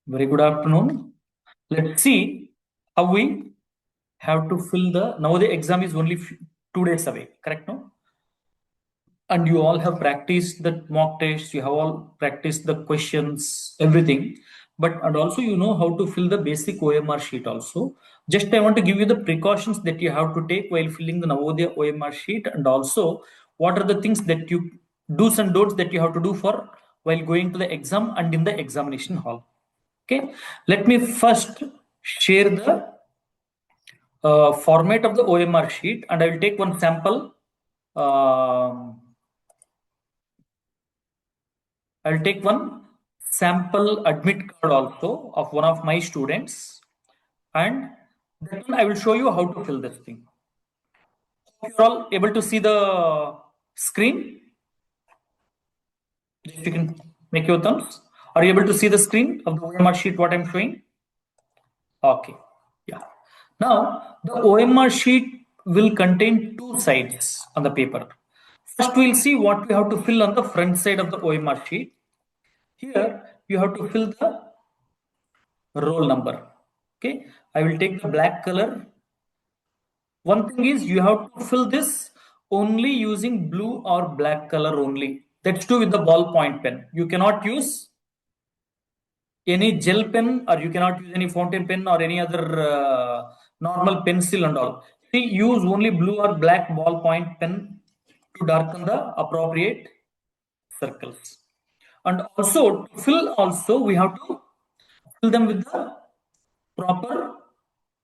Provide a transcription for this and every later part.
Very good afternoon. Let's see how we have to fill the. Now the exam is only 2 days away, correct? No? And you all have practiced the mock tests, you have all practiced the questions, everything. And also you know how to fill the basic OMR sheet also. Just I want to give you the precautions that you have to take while filling the Navodaya OMR sheet, and also what are the things that you do's and don'ts that you have to do for while going to the exam and in the examination hall. Okay, let me first share the format of the OMR sheet, and I will take one sample. I'll take one sample admit card also of one of my students, and then I will show you how to fill this thing. Hope you're all able to see the screen. If you can make your thumbs. Are you able to see the screen of the OMR sheet, what I'm showing? Okay, yeah. Now, the OMR sheet will contain two sides on the paper. First, we'll see what we have to fill on the front side of the OMR sheet. Here, you have to fill the roll number. Okay, I will take the black color. One thing is you have to fill this only using blue or black color only. That's true with the ballpoint pen. You cannot use any gel pen, or you cannot use any fountain pen or any other normal pencil and all. See, use only blue or black ballpoint pen to darken the appropriate circles. And also to fill also we have to fill them with the proper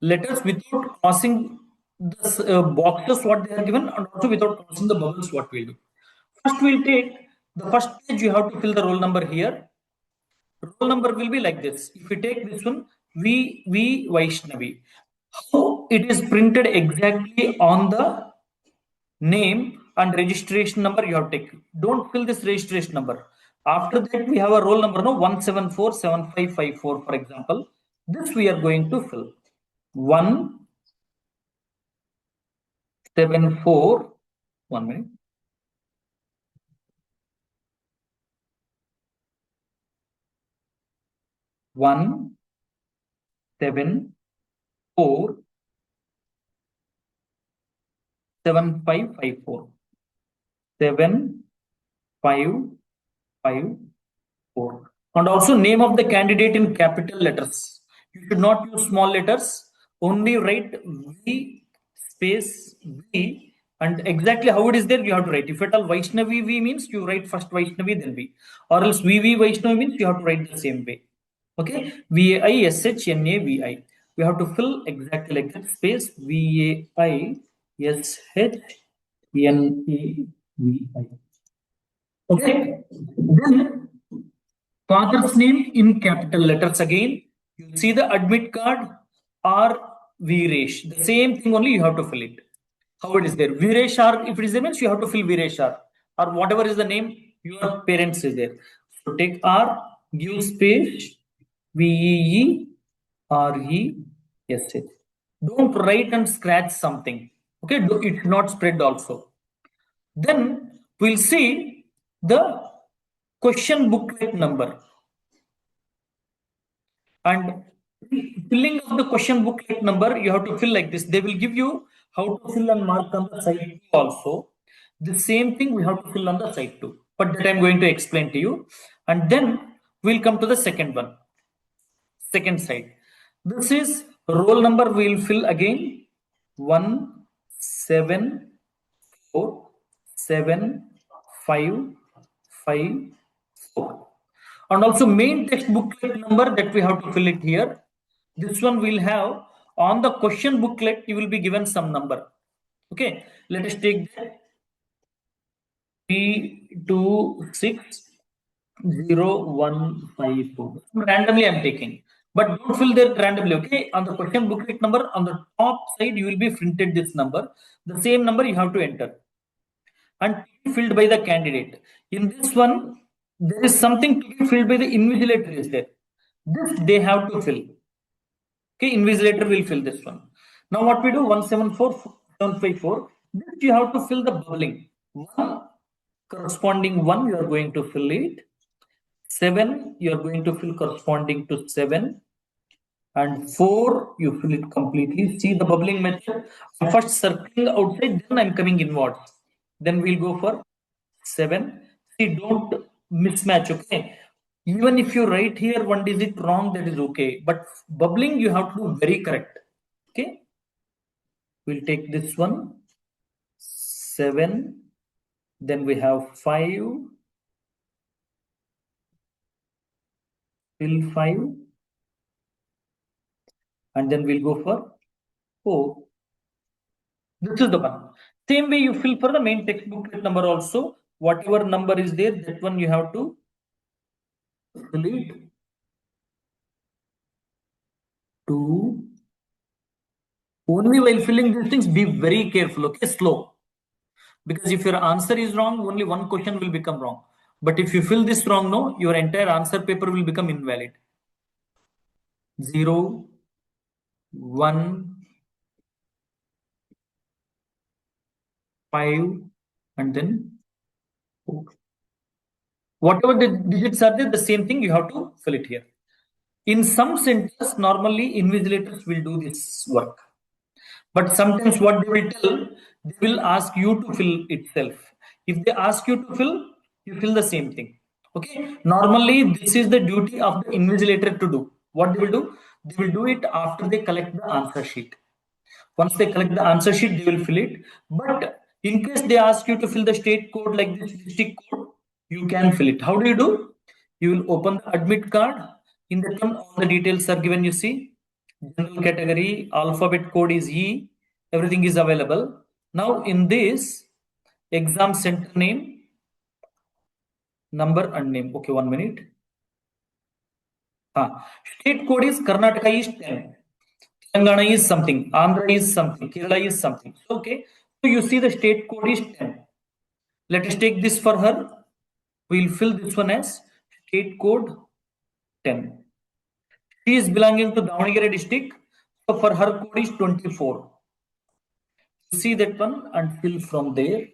letters without crossing the boxes what they are given, and also without crossing the bubbles what we'll do. First we'll take the first page, you have to fill the roll number here. Roll number will be like this. If we take this one, V Vaishnavi, how it is printed exactly on the name and registration number you have taken. Don't fill this registration number. After that, we have a roll number, no, 1747554, for example. This we are going to fill. 174, 1 minute. 174 7554 7554, and also name of the candidate in capital letters. You should not use small letters. Only write V space V, and exactly how it is there you have to write. If at all Vaishnavi V means you write first Vaishnavi then V, or else VV Vaishnavi means you have to write the same way. Okay, VAISHNAVI. We have to fill exactly like that. Space VAISHNAVI. Okay. Then father's name in capital letters again. You see the admit card or Viresh. The same thing only you have to fill it. How it is there. Viresh or if it is there means you have to fill Viresh or whatever is the name your parents is there. So take R, give space VEERESH. Don't write and scratch something. Okay, it should not spread also. Then we'll see the question booklet number. And filling of the question booklet number, you have to fill like this. They will give you how to fill and mark on the side also. The same thing we have to fill on the side too. But that I'm going to explain to you. And then we'll come to the second one. Second side. This is roll number we'll fill again. 1747554. And also main text booklet number that we have to fill it here. This one will have on the question booklet, you will be given some number. Okay, let us take that. 326015. Randomly I'm taking, but don't fill that randomly. Okay, on the question booklet number on the top side, you will be printed this number. The same number you have to enter and filled by the candidate. In this one, there is something to be filled by the invigilator is there. This they have to fill. Okay, invigilator will fill this one. Now what we do, 174,754. This you have to fill the bubbling. One corresponding one you are going to fill it. 7, you are going to fill corresponding to 7. And 4, you fill it completely. See the bubbling method. I'm first circling outside, then I'm coming inwards. Then we'll go for 7. See, don't mismatch, okay? Even if you write here one digit wrong, that is okay. But bubbling, you have to do very correct. Okay? We'll take this one. 7. Then we have 5. Fill 5. And then we'll go for 4. This is the one. Same way you fill for the main textbook number also. Whatever number is there, that one you have to fill it. 2. Only while filling these things, be very careful, okay? Slow. Because if your answer is wrong, only one question will become wrong. But if you fill this wrong, no, your entire answer paper will become invalid. 0, 1, 5, and then 4. Whatever the digits are there, the same thing you have to fill it here. In some centers, normally invigilators will do this work. But sometimes what they will tell, they will ask you to fill itself. If they ask you to fill, you fill the same thing. Okay. Normally, this is the duty of the invigilator to do. What they will do? They will do it after they collect the answer sheet. Once they collect the answer sheet, they will fill it. But in case they ask you to fill the state code like this district code, you can fill it. How do you do? You will open the admit card. In that one, all the details are given. You see, general category, alphabet code is E. Everything is available. Now in this, exam center name, number and name. Okay, 1 minute. State code is Karnataka is 10. Telangana is something, Andhra is something, Kerala is something. Okay, so you see the state code is 10. Let us take this for her. We'll fill this one as state code 10. She is belonging to Davanagere district, so for her code is 24. See that one and fill from there.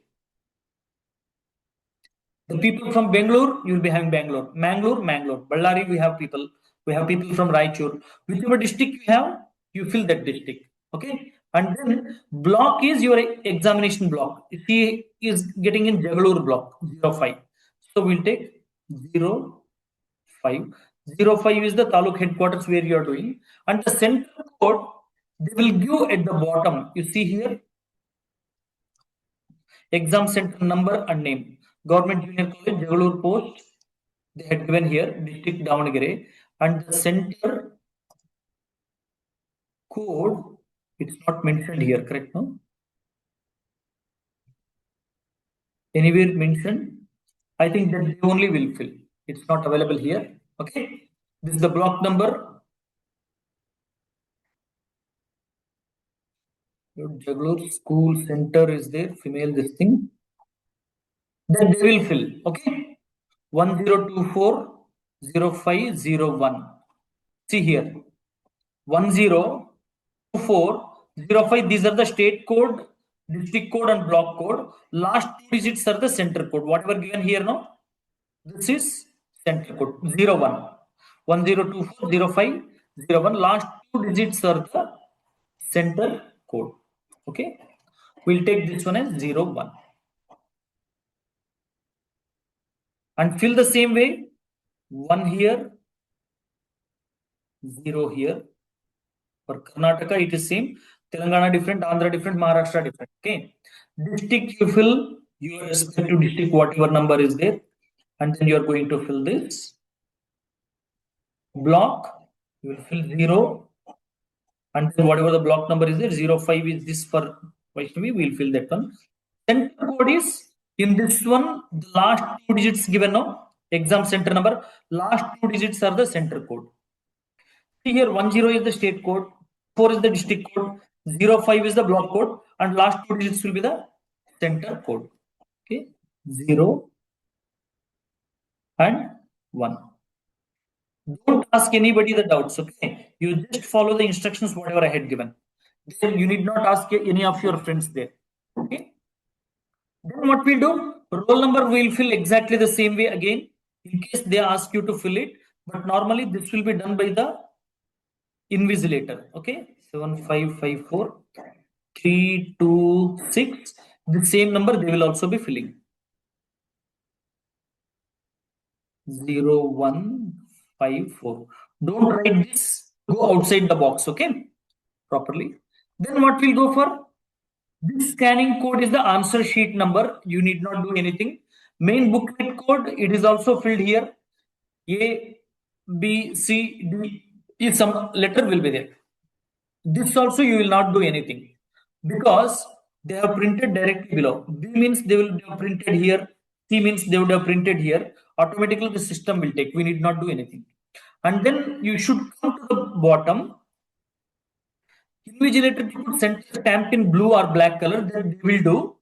The people from Bangalore, you will be having Bangalore. Mangalore. Ballari, we have people. We have people from Raichur. Whichever district you have, you fill that district. Okay. And then block is your examination block. She is getting in Jagalur block 05. So we'll take 05. 05 is the taluk headquarters where you are doing. And the center code, they will give at the bottom. You see here, exam center number and name. Government Junior College, Jagalur Post, they had given here, district Davangere, and the center code, it's not mentioned here, correct? No? Anywhere mentioned? I think that they only will fill. It's not available here. Okay. This is the block number. Your Jagalur school center is there, female this thing. Then they will fill. Okay. 10240501. See here. 102405. These are the state code, district code, and block code. Last two digits are the center code. Whatever given here now, this is center code 01. 10240501. Last two digits are the center code. Okay. We'll take this one as 01. And fill the same way. 1 here, 0 here. For Karnataka, it is same. Telangana different, Andhra different, Maharashtra different. Okay. District you fill your respective district, whatever number is there, and then you are going to fill this. Block, you will fill 0, and then whatever the block number is there, 05 is this for Vaishnavi, we will fill that one. Center code is in this one, the last two digits given now, exam center number, last two digits are the center code. See here, 10 is the state code, 4 is the district code, 05 is the block code, and last two digits will be the center code. Okay, 0 and 1. Don't ask anybody the doubts, okay? You just follow the instructions, whatever I had given. Then you need not ask any of your friends there. Okay? Then what we'll do, roll number we'll fill exactly the same way again. in case they ask you to fill it, but normally this will be done by the invigilator. Okay, 7554 326, the same number they will also be filling. 0154. Don't write this, go outside the box, okay, properly. Then what will go for? This scanning code is the answer sheet number. You need not do anything. Main booklet code, it is also filled here. A, B, C, D. If some letter will be there. This also you will not do anything because they have printed directly below. B means they will have printed here. C means they would have printed here. Automatically the system will take. We need not do anything. And then you should come to the bottom. Invigilator put center stamp in blue or black color. That they will do.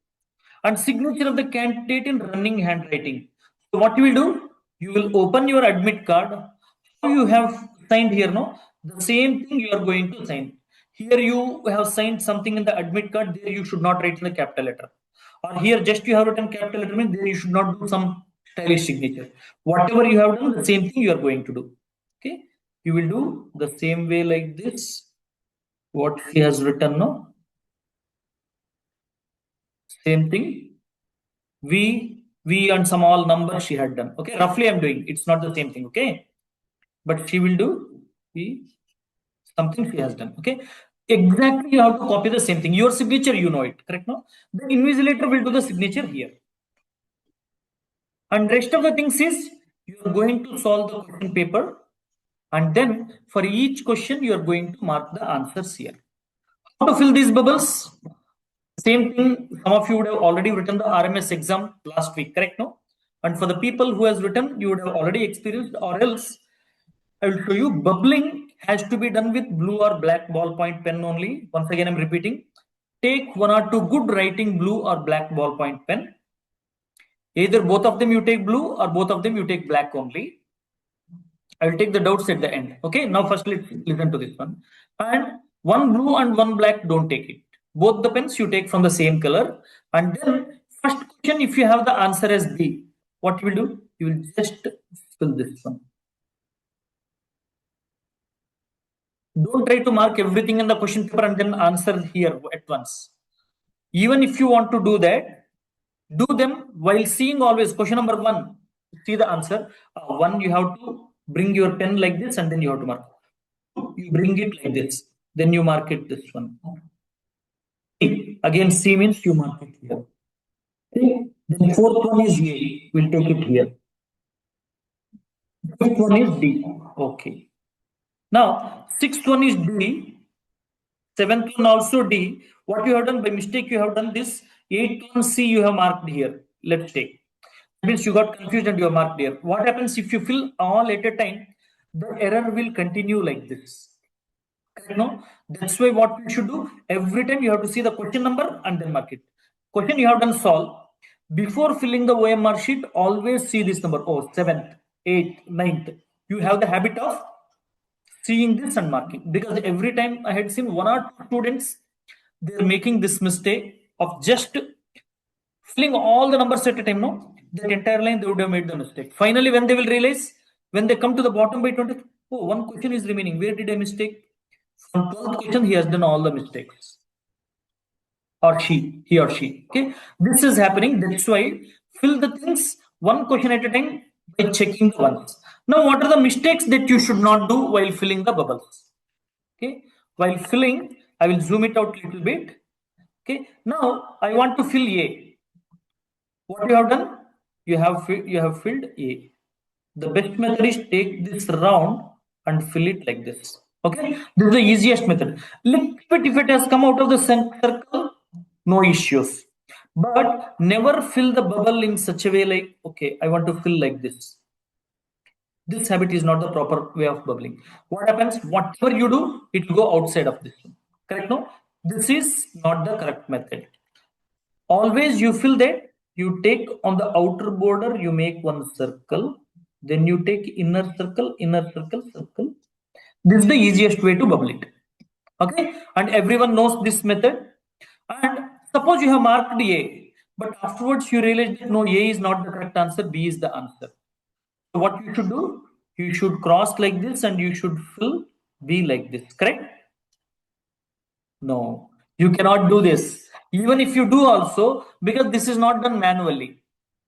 And signature of the candidate in running handwriting. So what you will do? You will open your admit card. How you have signed here, no? The same thing you are going to sign. Here you have signed something in the admit card. There you should not write in the capital letter. Or here just you have written capital letter means there you should not do some stylish signature. Whatever you have done, the same thing you are going to do. Okay? You will do the same way like this. What he has written, no? Same thing. V and some all numbers she had done. Okay, roughly I'm doing. It's not the same thing. Okay, but she will do V something she has done. Okay, exactly you have to copy the same thing. Your signature, you know it, correct? No, the invigilator will do the signature here, and rest of the things is you are going to solve the question paper, and then for each question you are going to mark the answers here. How to fill these bubbles? Same thing, some of you would have already written the RMS exam last week, correct? No? And for the people who has written, you would have already experienced, or else I will show you. Bubbling has to be done with blue or black ballpoint pen only. Once again, I'm repeating. Take one or two good writing blue or black ballpoint pen. Either both of them you take blue or both of them you take black only. I will take the doubts at the end. Okay, now first let's listen to this one. And one blue and one black, don't take it. Both the pens you take from the same color. And then first question, if you have the answer as B, what you will do? You will just fill this one. Don't try to mark everything in the question paper and then answer here at once. Even if you want to do that, do them while seeing always question number 1. See the answer. 1, you have to bring your pen like this and then you have to mark. You bring it like this. Then you mark it this one. Again, C means you mark it here. Okay. Then fourth one is A. We'll take it here. Fifth one is D. Okay. Now, sixth one is D. Seventh one also D. What you have done by mistake, you have done this. Eighth one C you have marked here. Let's take. That means you got confused and you have marked here. What happens if you fill all at a time? The error will continue like this. No, that's why what you should do every time you have to see the question number and then mark it. Question you have done solve. Before filling the OMR sheet, always see this number. Oh, 7th, 8th, 9th. You have the habit of seeing this and marking, because every time I had seen one or two students, they're making this mistake of just filling all the numbers at a time. No, that entire line they would have made the mistake. Finally, when they will realize, when they come to the bottom by 20, oh, one question is remaining. Where did I mistake? From 12th question, he has done all the mistakes. Or he or she. Okay, this is happening. That's why fill the things one question at a time by checking the ones. Now, what are the mistakes that you should not do while filling the bubbles? Okay, while filling, I will zoom it out a little bit. Okay, now I want to fill A. What you have done? You have filled A. The best method is take this round and fill it like this. Okay, this is the easiest method. Little bit if it has come out of the circle, no issues. But never fill the bubble in such a way like, okay, I want to fill like this. This habit is not the proper way of bubbling. What happens? Whatever you do, it will go outside of this one. Correct? No? This is not the correct method. Always you fill that, you take on the outer border, you make one circle, then you take inner circle, circle. This is the easiest way to bubble it. Okay, and everyone knows this method. And suppose you have marked A, but afterwards you realize that no, A is not the correct answer, B is the answer. So what you should do? You should cross like this and you should fill B like this, correct? No, you cannot do this. Even if you do also, because this is not done manually.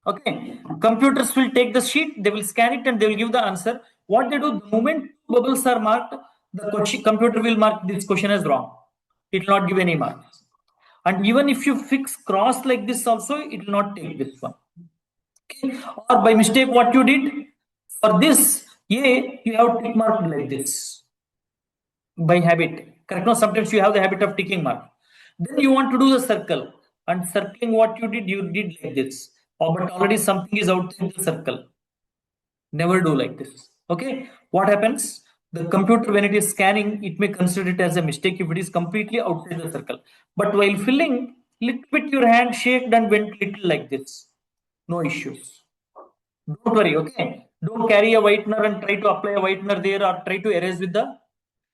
Okay, computers will take the sheet, they will scan it and they will give the answer. What they do, the moment bubbles are marked, the computer will mark this question as wrong. It will not give any marks. And even if you fix cross like this also, it will not take this one. Okay? Or by mistake, what you did for this A, you have tick mark like this by habit. Correct? No, sometimes you have the habit of ticking mark. Then you want to do the circle. And circling what you did like this. Oh, but already something is outside the circle. Never do like this. Okay? What happens? The computer, when it is scanning, it may consider it as a mistake if it is completely outside the circle. But while filling, little bit your hand shaked and went little like this. No issues. Don't worry, okay? Don't carry a whitener and try to apply a whitener there or try to erase with the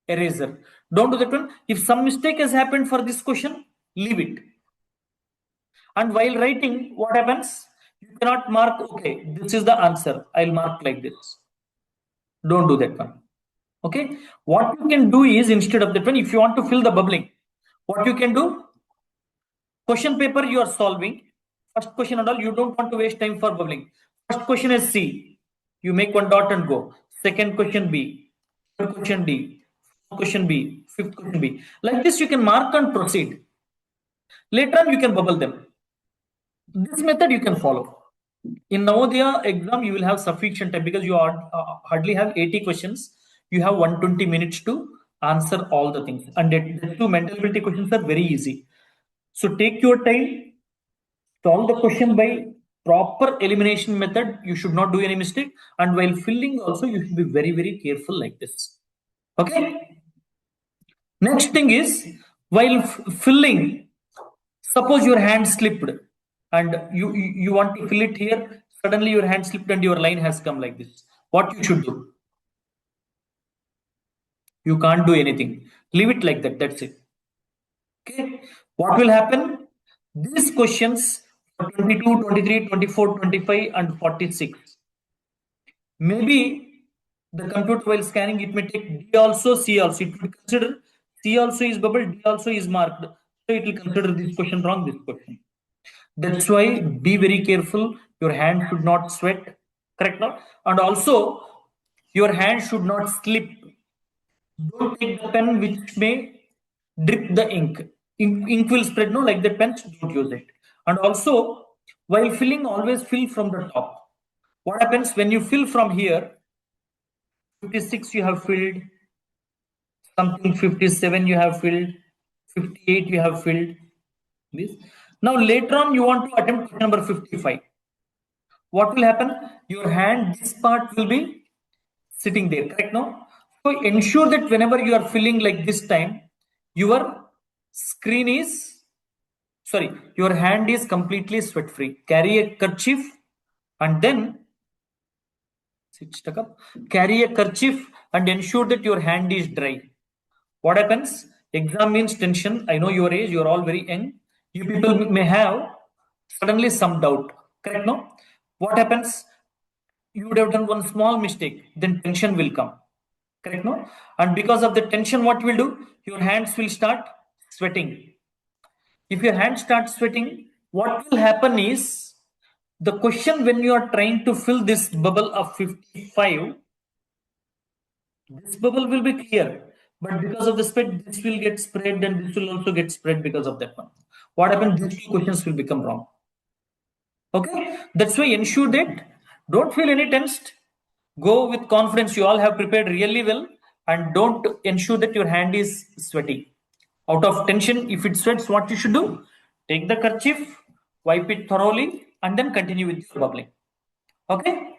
eraser. Don't do that one. If some mistake has happened for this question, leave it. And while writing, what happens? You cannot mark, okay, this is the answer. I'll mark like this. Don't do that one. Okay. What you can do is, instead of that one, if you want to fill the bubbling, what you can do? Question paper you are solving. First question and all, you don't want to waste time for bubbling. First question is C. You make one dot and go. Second question B. Third question D. Fourth question B. Fifth question B. Like this, you can mark and proceed. Later on, you can bubble them. This method you can follow. In Navodaya exam, you will have sufficient time because you hardly have 80 questions. You have 120 minutes to answer all the things. And the two mental ability questions are very easy. So take your time, solve the question by proper elimination method. You should not do any mistake. And while filling also, you should be very, very careful like this. Okay. Next thing is, while filling, suppose your hand slipped and you want to fill it here, suddenly your hand slipped and your line has come like this. What you should do? You can't do anything. Leave it like that. That's it. Okay. What will happen? These questions for 22, 23, 24, 25, and 46. Maybe the computer while scanning it may take D also, C also. It will consider C also is bubbled, D also is marked. So it will consider this question wrong, this question. That's why be very careful. Your hand should not sweat. Correct now? And also your hand should not slip. Don't take the pen which may drip the ink. Ink will spread, no, like the pen, don't use it. And also, while filling, always fill from the top. What happens when you fill from here? 56 you have filled, something 57 you have filled, 58 you have filled. This. Now later on you want to attempt question number 55. What will happen? Your hand, this part will be sitting there, correct now? So ensure that whenever you are filling like this time, your screen is, sorry, your hand is completely sweat free. Carry a kerchief and then sit stuck up. Carry a kerchief and ensure that your hand is dry. What happens? Exam means tension. I know your age, you're all very young. You people may have suddenly some doubt. Correct? No? What happens? You would have done one small mistake, then tension will come. Correct? No? And because of the tension, what will do? Your hands will start sweating. If your hands start sweating, what will happen is the question when you are trying to fill this bubble of 55, this bubble will be clear. But because of the spread, this will get spread and this will also get spread because of that one. What happens? These two questions will become wrong. Okay? That's why ensure that don't feel any tensed. Go with confidence. You all have prepared really well and don't ensure that your hand is sweaty. Out of tension, if it sweats, what you should do? Take the kerchief, wipe it thoroughly, and then continue with your bubbling. Okay?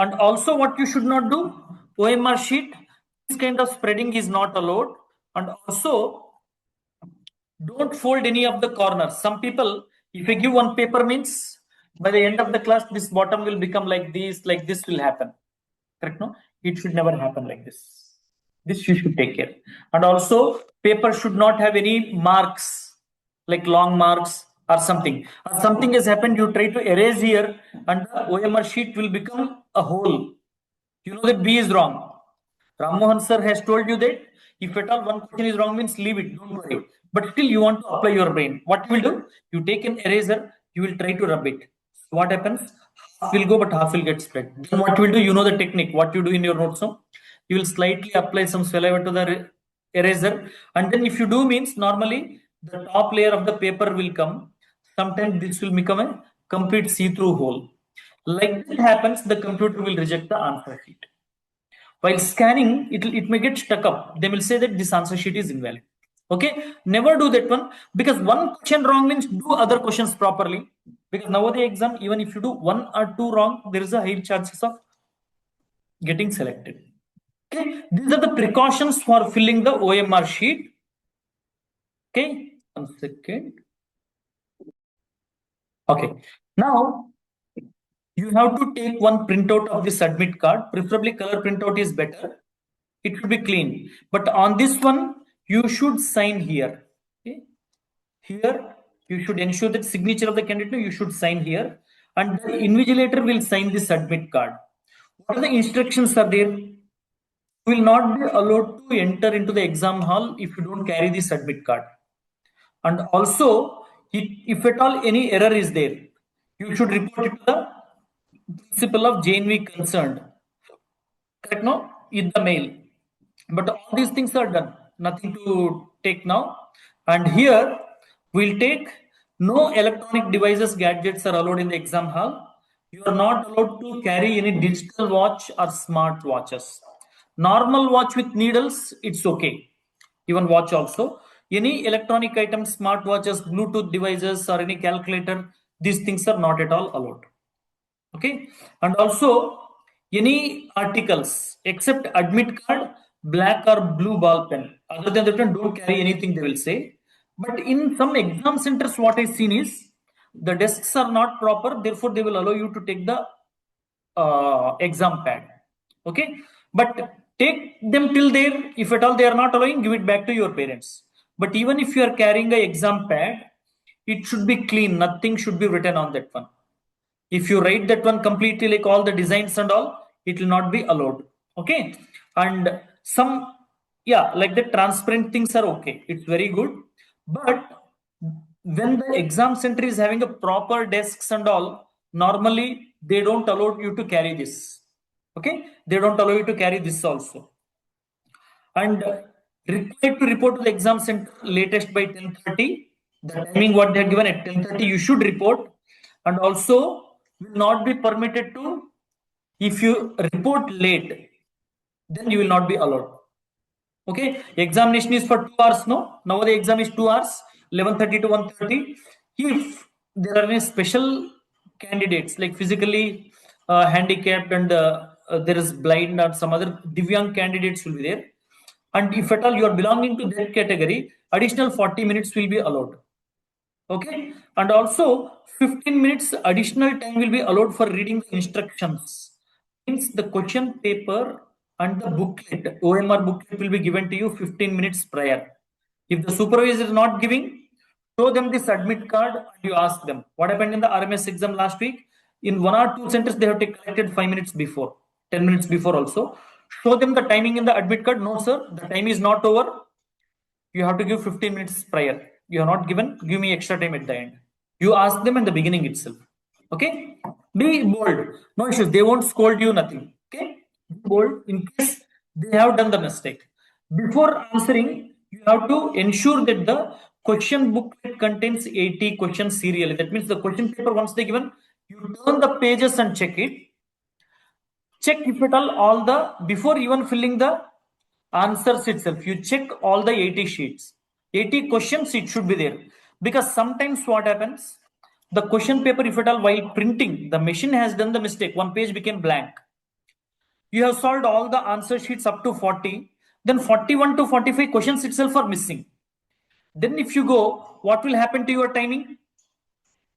And also, what you should not do? OMR sheet, this kind of spreading is not allowed. And also, don't fold any of the corners. Some people, if you give one paper means, by the end of the class, this bottom will become like this will happen. Correct? No? It should never happen like this. This you should take care. And also, paper should not have any marks, like long marks or something. Or something has happened, you try to erase here, and the OMR sheet will become a hole. You know that B is wrong. Ram Mohan sir has told you that if at all one question is wrong means leave it, don't worry. But still you want to apply your brain. What you will do? You take an eraser, you will try to rub it. So what happens? Half will go but half will get spread. Then what you will do? You know the technique. What you do in your notes now? You will slightly apply some saliva to the eraser, and then if you do means normally the top layer of the paper will come. Sometimes this will become a complete see-through hole. Like that happens, the computer will reject the answer sheet. While scanning, it may get stuck up. They will say that this answer sheet is invalid. Okay, never do that one, because one question wrong means do other questions properly. Because nowadays exam, even if you do one or two wrong, there is a high chances of getting selected. Okay, these are the precautions for filling the OMR sheet. Okay, 1 second. Okay, now you have to take one printout of the submit card. Preferably color printout is better. It should be clean. But on this one, you should sign here. Okay? Here, you should ensure that signature of the candidate, you should sign here. And the invigilator will sign the submit card. What are the instructions are there? You will not be allowed to enter into the exam hall if you don't carry the submit card. And also, if at all any error is there, you should report it to the principal of JNV concerned. Correct? No? In the mail. But all these things are done. Nothing to take now. And here we'll take no electronic devices, gadgets are allowed in the exam hall. You are not allowed to carry any digital watch or smart watches. Normal watch with needles, it's okay. Even watch also. Any electronic items, smart watches, Bluetooth devices, or any calculator, these things are not at all allowed. Okay, and also any articles except admit card, black or blue ball pen. Other than that, don't carry anything, they will say. But in some exam centers, what I've seen is the desks are not proper, therefore they will allow you to take the exam pad. Okay, but take them till there. If at all they are not allowing, give it back to your parents. But even if you are carrying a exam pad, it should be clean. Nothing should be written on that one. If you write that one completely like all the designs and all, it will not be allowed. Okay, and some, yeah, like the transparent things are okay, it's very good. But when the exam center is having a proper desks and all, normally they don't allow you to carry this. Okay, they don't allow you to carry this also. And required to report to the exam center latest by 10:30. The timing what they are given at 10:30, you should report. And also will not be permitted to, if you report late, then you will not be allowed. Okay, examination is for 2 hours. No, now the exam is 2 hours, 11:30 to 1:30. If there are any special candidates like physically handicapped and there is blind or some other divyang candidates will be there, and if at all you are belonging to that category, additional 40 minutes will be allowed. Okay, and also 15 minutes additional time will be allowed for reading the instructions. Means the question paper and the booklet, OMR booklet, will be given to you 15 minutes prior. If the supervisor is not giving, show them this admit card and you ask them what happened in the RMS exam last week. In 1 or 2 centers, they have collected 5 minutes before, 10 minutes before also. Show them the timing in the admit card. No, sir, the time is not over. You have to give 15 minutes prior. You are not given, give me extra time at the end. You ask them in the beginning itself. Okay, be bold, no issues, they won't scold you, nothing. Okay, be bold in case they have done the mistake. Before answering, you have to ensure that the question booklet contains 80 questions serially. That means the question paper, once they given, you turn the pages and check it. Check if at all the, before even filling the answers itself, you check all the 80 sheets, 80 questions, it should be there. Because sometimes what happens, the question paper, if at all while printing, the machine has done the mistake, one page became blank. You have solved all the answer sheets up to 40, then 41 to 45 questions itself are missing. Then if you go, what will happen to your timing?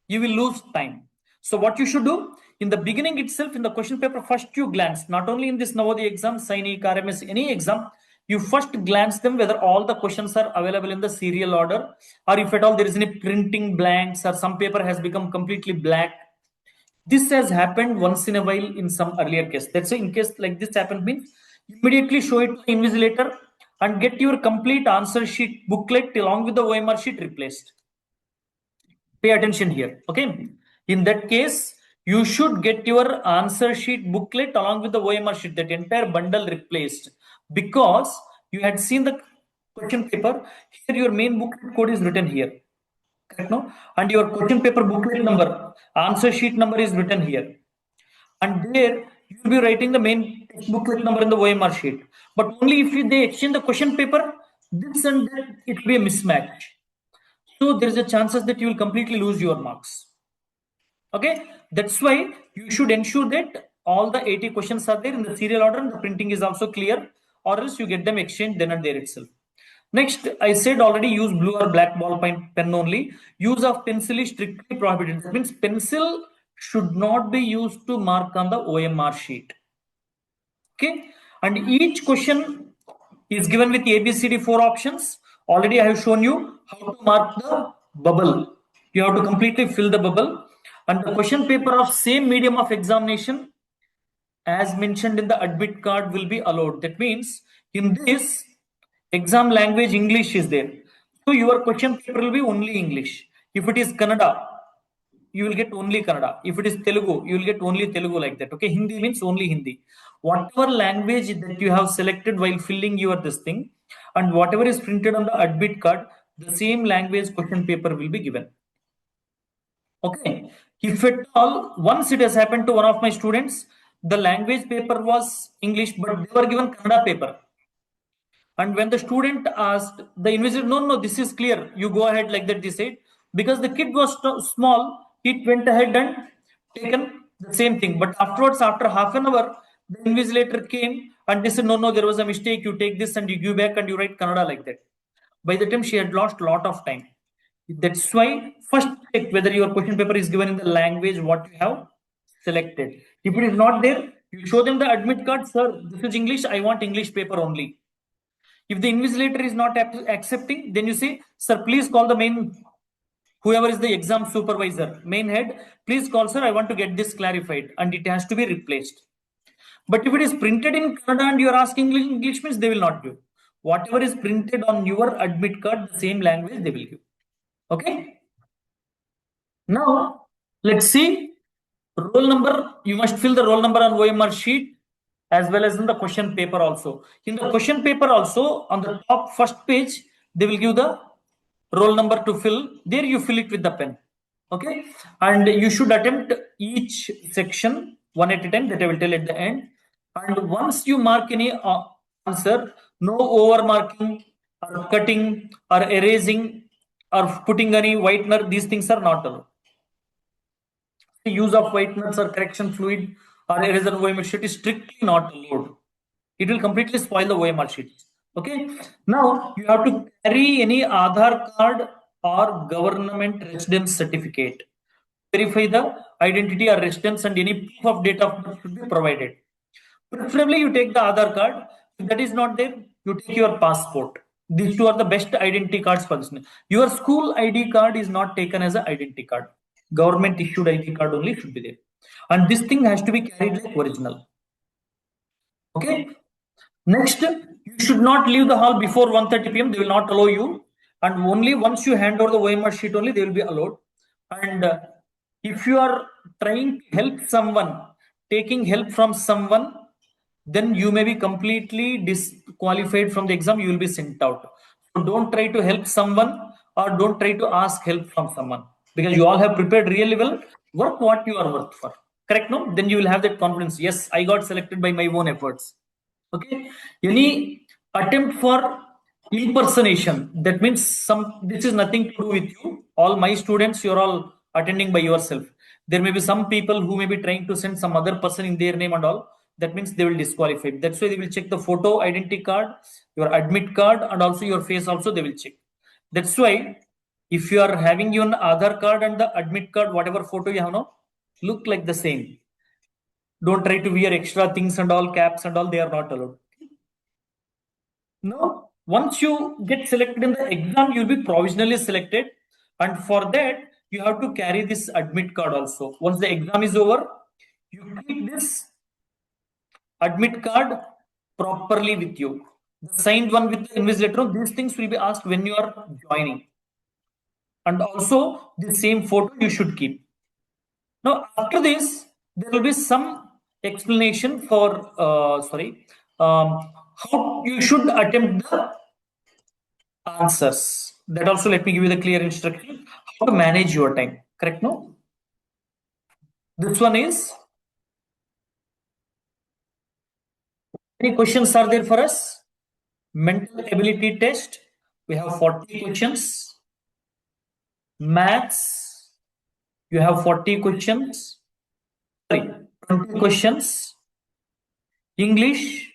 You will lose time. So what you should do, in the beginning itself, in the question paper, first you glance, not only in this Navodaya exam, Sainik, RMS, any exam, you first glance them whether all the questions are available in the serial order, or if at all there is any printing blanks or some paper has become completely black. This has happened once in a while in some earlier case. That's why in case like this happened means immediately show it to the invigilator and get your complete answer sheet booklet along with the OMR sheet replaced. Pay attention here. Okay. In that case, you should get your answer sheet booklet along with the OMR sheet, that entire bundle replaced, because you had seen the question paper. Here, your main booklet code is written here. Correct, no? And your question paper booklet number, answer sheet number is written here. And there you will be writing the main booklet number in the OMR sheet. But only if they exchange the question paper, this and that, it will be a mismatch. So there is a chances that you will completely lose your marks. Okay, that's why you should ensure that all the 80 questions are there in the serial order and the printing is also clear, or else you get them exchanged then and there itself. Next, I said already, use blue or black ball pen only. Use of pencil is strictly prohibited. That means pencil should not be used to mark on the OMR sheet. Okay, and each question is given with ABCD 4 options. Already I have shown you how to mark the bubble. You have to completely fill the bubble, and the question paper of same medium of examination as mentioned in the admit card will be allowed. That means in this exam language English is there. So your question paper will be only English. If it is Kannada, you will get only Kannada. If it is Telugu, you will get only Telugu, like that. Okay, Hindi means only Hindi. Whatever language that you have selected while filling your this thing, and whatever is printed on the admit card, the same language question paper will be given. Okay, if at all, once it has happened to one of my students, the language paper was English, but they were given Kannada paper. And when the student asked, the invigilator, no, no, this is clear, you go ahead, like that, they said. Because the kid was small, it went ahead and taken the same thing. But afterwards, after half an hour, the invigilator came and they said, no, no, there was a mistake, you take this and you give back and you write Kannada, like that. By the time she had lost a lot of time. That's why first check whether your question paper is given in the language what you have selected. If it is not there, you show them the admit card, sir, this is English, I want English paper only. If the invigilator is not accepting, then you say, sir, please call the main, whoever is the exam supervisor, main head, please call, sir, I want to get this clarified, and it has to be replaced. But if it is printed in Kannada and you are asking English means they will not give. Whatever is printed on your admit card, the same language they will give. Okay. Now, let's see roll number. You must fill the roll number on OMR sheet as well as in the question paper also. In the question paper also, on the top first page, they will give the roll number to fill. There you fill it with the pen. Okay. And you should attempt each section one at a time, that I will tell at the end. And once you mark any answer, no over marking or cutting or erasing or putting any whitener, these things are not allowed. The use of whiteners or correction fluid or eraser OMR sheet is strictly not allowed. It will completely spoil the OMR sheet. Okay. Now you have to carry any Aadhaar card or government residence certificate. Verify the identity or residence, and any proof of date of birth should be provided. Preferably, you take the Aadhaar card. If that is not there, you take your passport. These two are the best identity cards for this. Your school ID card is not taken as an identity card. Government issued ID card only should be there. And this thing has to be carried like original. Okay. Next, you should not leave the hall before 1:30 p.m. They will not allow you. And only once you hand over the OMR sheet only, they will be allowed. And if you are trying to help someone, taking help from someone, then you may be completely disqualified from the exam. You will be sent out. So don't try to help someone or don't try to ask help from someone, because you all have prepared really well. Work what you are worth for. Correct? No? Then you will have that confidence. Yes, I got selected by my own efforts. Okay. Any attempt for impersonation, that means this is nothing to do with you. All my students, you're all attending by yourself. There may be some people who may be trying to send some other person in their name and all. That means they will disqualify. That's why they will check the photo identity card, your admit card, and also your face also they will check. That's why if you are having your Aadhaar card and the admit card, whatever photo you have now, look like the same. Don't try to wear extra things and all, caps and all, they are not allowed. Now, once you get selected in the exam, you'll be provisionally selected. And for that, you have to carry this admit card also. Once the exam is over, you keep this admit card properly with you. The signed one with the invigilator, these things will be asked when you are joining. And also, the same photo you should keep. Now, after this, there will be some explanation for, how you should attempt the answers. That also, let me give you the clear instruction how to manage your time. Correct? No? This one is, any questions are there for us? Mental ability test. We have 40 questions. Maths, you have 40 questions. Sorry, 20 questions. English,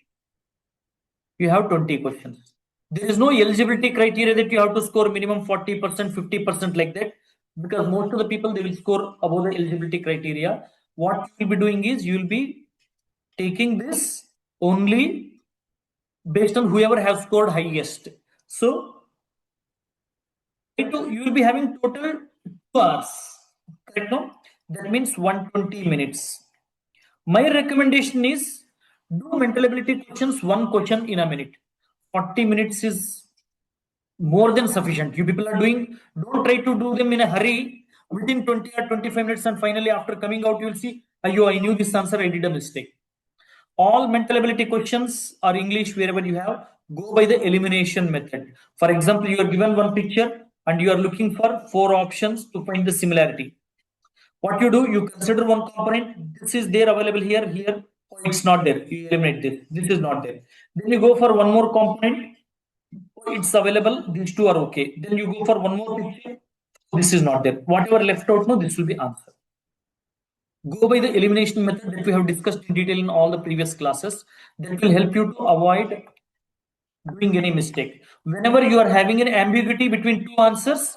you have 20 questions. There is no eligibility criteria that you have to score minimum 40%, 50% like that, because most of the people they will score above the eligibility criteria. What you will be doing is you will be taking this only based on whoever has scored highest. So you will be having total 2 hours. Correct? No? That means 120 minutes. My recommendation is do mental ability questions, one question in a minute. 40 minutes is more than sufficient. You people are doing, don't try to do them in a hurry within 20 or 25 minutes, and finally, after coming out, you will see, Ayo, I knew this answer, I did a mistake. All mental ability questions or English, wherever you have, go by the elimination method. For example, you are given one picture and you are looking for 4 options to find the similarity. What you do, you consider one component, this is there available here, here, oh, it's not there. You eliminate this, this is not there. Then you go for one more component, oh, it's available, these two are okay. Then you go for one more picture, this is not there. Whatever left out, no, this will be answer. Go by the elimination method that we have discussed in detail in all the previous classes. That will help you to avoid doing any mistake. Whenever you are having an ambiguity between two answers,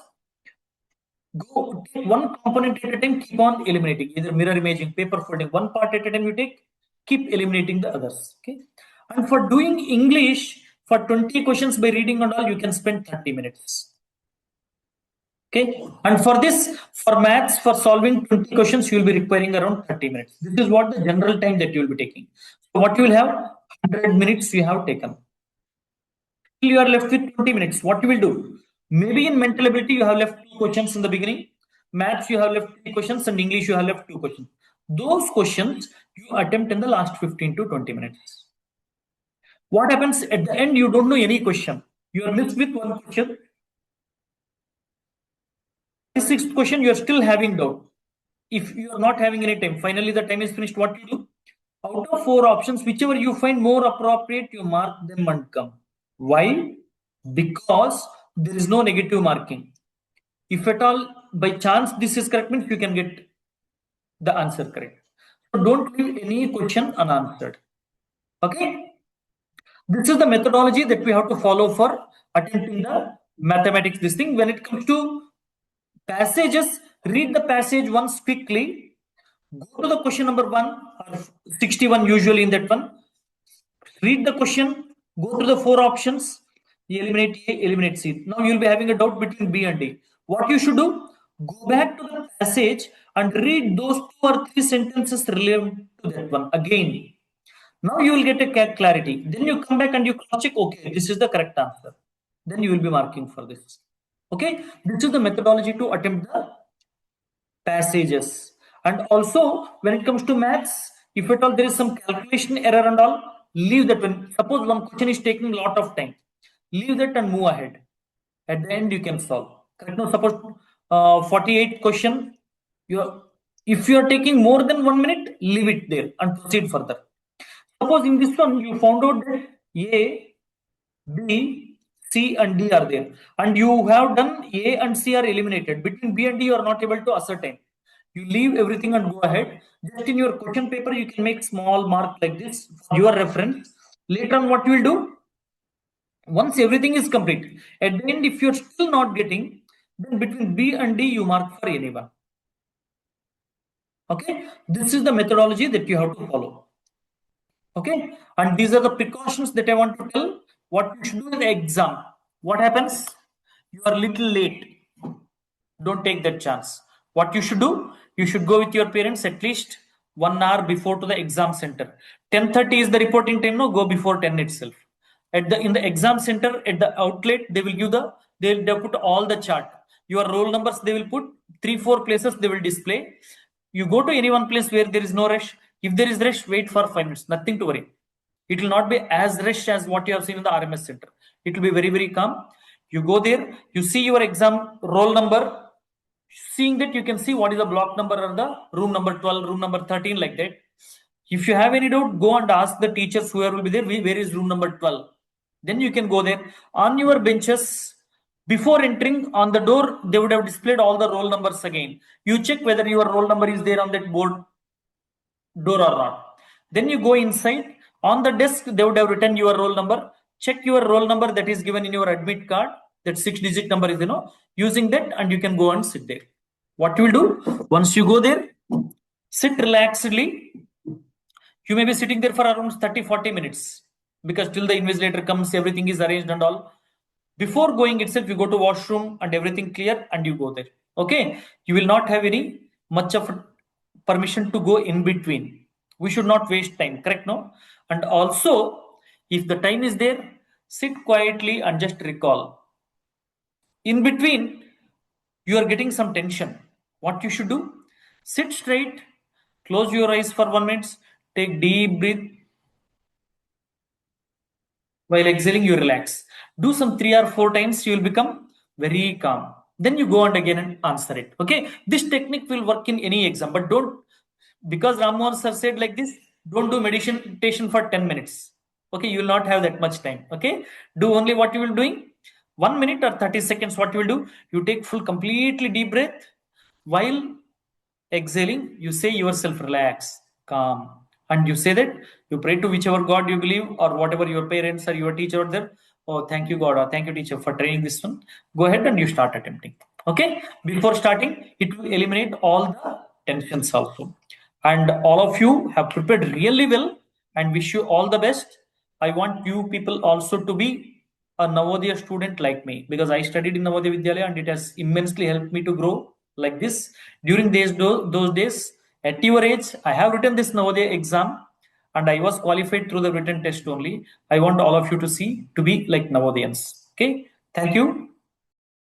go take one component at a time, keep on eliminating. Either mirror imaging, paper folding, one part at a time you take, keep eliminating the others. Okay. And for doing English, for 20 questions by reading and all, you can spend 30 minutes. Okay. And for this, for maths, for solving 20 questions, you will be requiring around 30 minutes. This is what the general time that you will be taking. So what you will have, 100 minutes you have taken. You are left with 20 minutes. What you will do? Maybe in mental ability, you have left 2 questions in the beginning. Maths, you have left 3 questions, and English, you have left 2 questions. Those questions you attempt in the last 15 to 20 minutes. What happens at the end? You don't know any question. You are missed with one question. The sixth question, you are still having doubt. If you are not having any time, finally the time is finished, what you do? Out of 4 options, whichever you find more appropriate, you mark them and come. Why? Because there is no negative marking. If at all by chance this is correct, means you can get the answer correct. So don't leave any question unanswered. Okay? This is the methodology that we have to follow for attempting the mathematics. This thing, when it comes to passages, read the passage once quickly. Go to the question number 1 or 61 usually in that one. Read the question, go through the 4 options, eliminate A, eliminate C. Now you will be having a doubt between B and D. What you should do? Go back to the passage and read those 2 or 3 sentences related to that one again. Now you will get a clarity. Then you come back and you cross check, okay, this is the correct answer. Then you will be marking for this. Okay, this is the methodology to attempt the passages. And also, when it comes to maths, if at all there is some calculation error and all, leave that one. Suppose one question is taking a lot of time, leave that and move ahead. At the end, you can solve. Correct? Now, suppose 48 question, if you are taking more than 1 minute, leave it there and proceed further. Suppose in this one, you found out that A, B, C and D are there, and you have done A and C are eliminated. Between B and D, you are not able to ascertain. You leave everything and go ahead. Just in your question paper, you can make small mark like this for your reference. Later on, what you will do? Once everything is complete, at the end, if you're still not getting, then between B and D, you mark for anyone. Okay, this is the methodology that you have to follow. Okay, and these are the precautions that I want to tell. What you should do in the exam. What happens? You are little late. Don't take that chance. What you should do? You should go with your parents at least 1 hour before to the exam center. 10:30 is the reporting time. No, go before 10 itself. At the in the exam center at the outlet, they will give the they'll put all the chart. Your roll numbers they will put 3 4 places they will display. You go to any one place where there is no rush. If there is rush, wait for 5 minutes. Nothing to worry. It will not be as rush as what you have seen in the RMS center. It will be very, very calm. You go there, you see your exam roll number. Seeing that, you can see what is the block number or the room number 12, room number 13, like that. If you have any doubt, go and ask the teachers whoever will be there, where is room number 12. Then you can go there. On your benches, before entering on the door, they would have displayed all the roll numbers again. You check whether your roll number is there on that board door or not. Then you go inside. On the desk, they would have written your roll number. Check your roll number that is given in your admit card. That 6-digit number is, using that, and you can go and sit there. What you will do, once you go there, sit relaxedly. You may be sitting there for around 30-40 minutes, because till the invigilator comes, everything is arranged and all. Before going itself, you go to washroom and everything clear, and you go there. Okay, you will not have any much of permission to go in between. We should not waste time, correct? No. And also, if the time is there, sit quietly and just recall. In between, you are getting some tension. What you should do? Sit straight, close your eyes for 1 minute, take deep breath. While exhaling, you relax. Do some 3 or 4 times, you will become very calm. Then you go on again and answer it. Okay, this technique will work in any exam, but don't, because Rammohan sir said like this, don't do meditation for 10 minutes. Okay, you will not have that much time. Okay, do only what you will doing 1 minute or 30 seconds. What you will do, you take full completely deep breath. While exhaling, you say yourself relax, calm, and you say that you pray to whichever God you believe, or whatever your parents or your teacher are there. Oh, thank you, God, or thank you, teacher, for training this one. Go ahead and you start attempting. Okay, before starting, it will eliminate all the tensions also. And all of you have prepared really well, and wish you all the best. I want you people also to be a Navodaya student like me, because I studied in Navodaya Vidyalaya and it has immensely helped me to grow like this. During those days, at your age, I have written this Navodaya exam and I was qualified through the written test only. I want all of you to be like Navodayans. Okay, thank you.